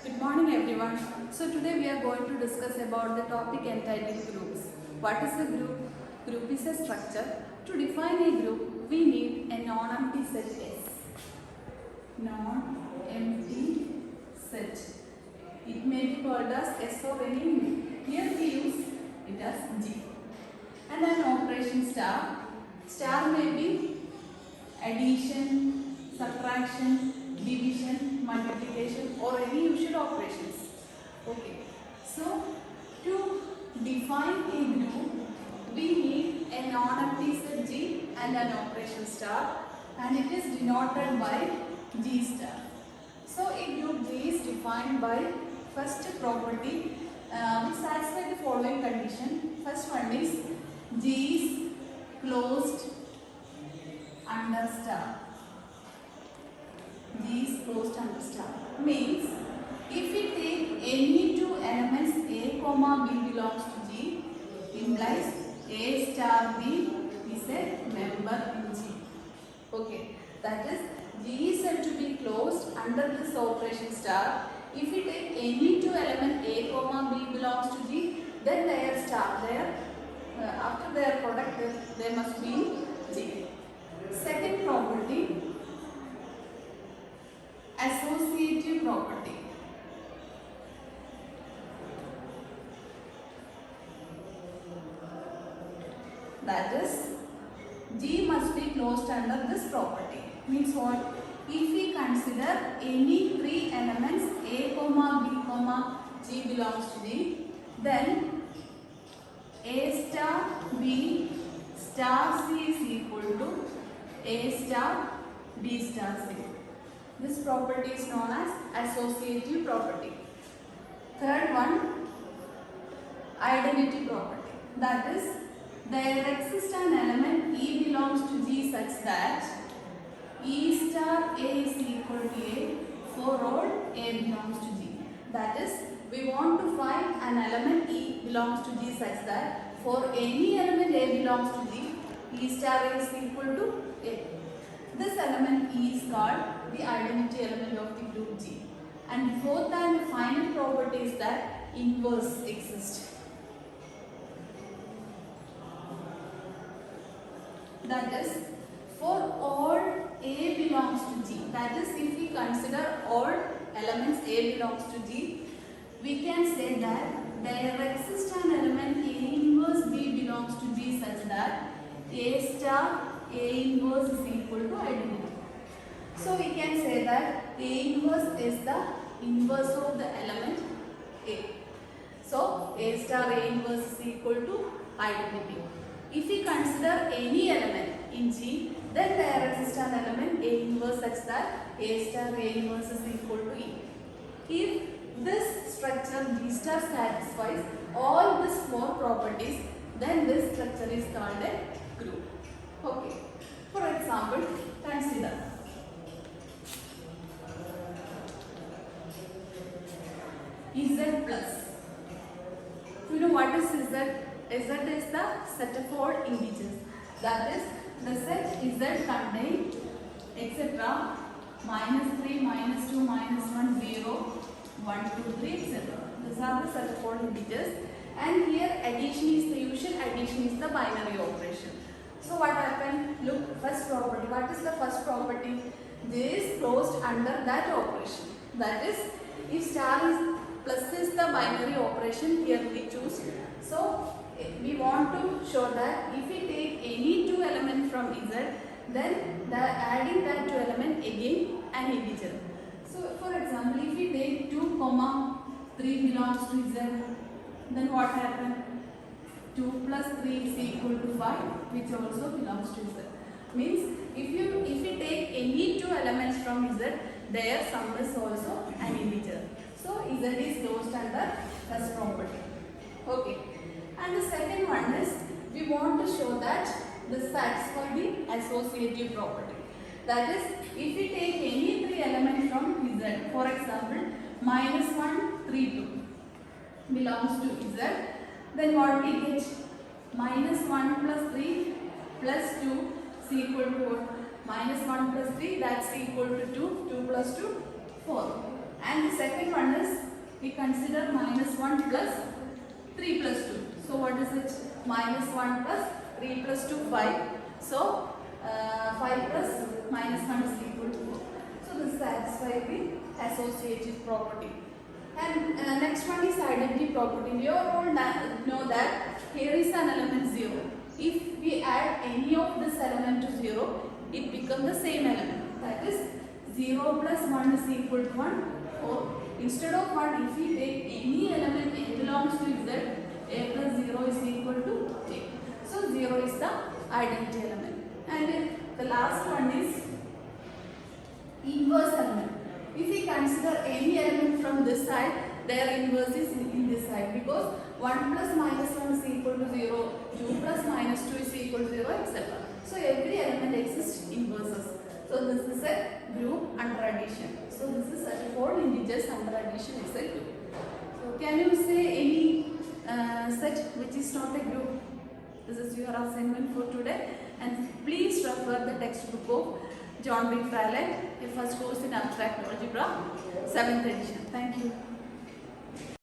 Good morning everyone. So today we are going to discuss about the topic entitled groups. What is a group? Group is a structure. To define a group, we need a non-empty set S. Non-empty set. It may be called as S or any name. Here we use it as G. And an operation star. Star may be addition, subtraction, division, multiplication or any usual operations. Okay. So to define a group, we need a non-empty set G and an operation star, and it is denoted by G star. So a group G is defined by first property which satisfies the following condition. First one is G is closed under star. G is closed under star means if we take any two elements A comma B belongs to G, implies A star B is a member in G. Okay, that is G is said to be closed under this operation star if we take any two element A comma B belongs to G, then their star after their product there must be G. Second property, associative property. That is, G must be closed under this property. Means what? If we consider any three elements A comma B comma G belongs to G, then A star B star C is equal to A star B star C. This property is known as associative property. Third one, identity property. That is, there exists an element E belongs to G such that E star A is equal to A for all A belongs to G. That is, we want to find an element E belongs to G such that for any element A belongs to G, E star A is equal to A. This element E is called the identity element of the group G. And the fourth and final property is that inverse exists. That is, for all A belongs to G, that is, if we consider all elements A belongs to G, we can say that there exists an element A inverse B belongs to G such that A star A inverse is equal to identity. So we can say that A inverse is the inverse of the element A. So A star A inverse is equal to identity. If we consider any element in G, then there exists an element A inverse such that A star A inverse is equal to E. If this structure G star satisfies all these four properties, then this structure is called a group. Okay. For example, consider Z plus. You know what is Z? Z is the set of all integers. That is, the set Z contains etc. -3, -2, -1, 0, 1, 2, 3, etc. These are the set of all integers. And here addition is the usual addition is the binary operation. So what happened? Look, first property. What is the first property? J is closed under that operation. That is, if star is plus is the binary operation, here we choose. So we want to show that if we take any two elements from Z, then adding that two element again an integer. So for example, if we take 2 comma 3 belongs to Z, then what happened? 2 plus 3 is equal to 5, which also belongs to Z. Means if we take any two elements from Z, their sum is also an integer. So Z is closed under first property. Okay. And the second one is, we want to show that this satisfies the associative property. That is, if we take any three elements from Z, for example, -1, 3, 2 belongs to Z, then what we get? -1 plus 3 plus 2 is equal to what? -1 plus 3, that's equal to 2. 2 plus 2, 4. And the second one is we consider -1 plus 3 plus 2. So what is it? -1 plus 3 plus 2, 5. So 5 plus -1 is equal to 4. So this satisfies the associative property. And next one is identity property. We all know that here is an element 0. If we add any of this element to 0, it becomes the same element. That is 0 plus 1 is equal to 1. Or instead of 1, if we take any element A belongs to Z, A plus 0 is equal to A. So 0 is the identity element. And the last one is inverse element. If we consider any element from this side, their inverse is in this side, because 1 plus -1 is equal to 0, 2 plus -2 is equal to 0, etc. So every element exists inverses. So this is a group under addition. So this is a 4 integers under addition is a group. So can you say any set which is not a group? This is your assignment for today, and please refer the textbook of John B. Fralett, a first course in abstract algebra, 7th edition. Thank you.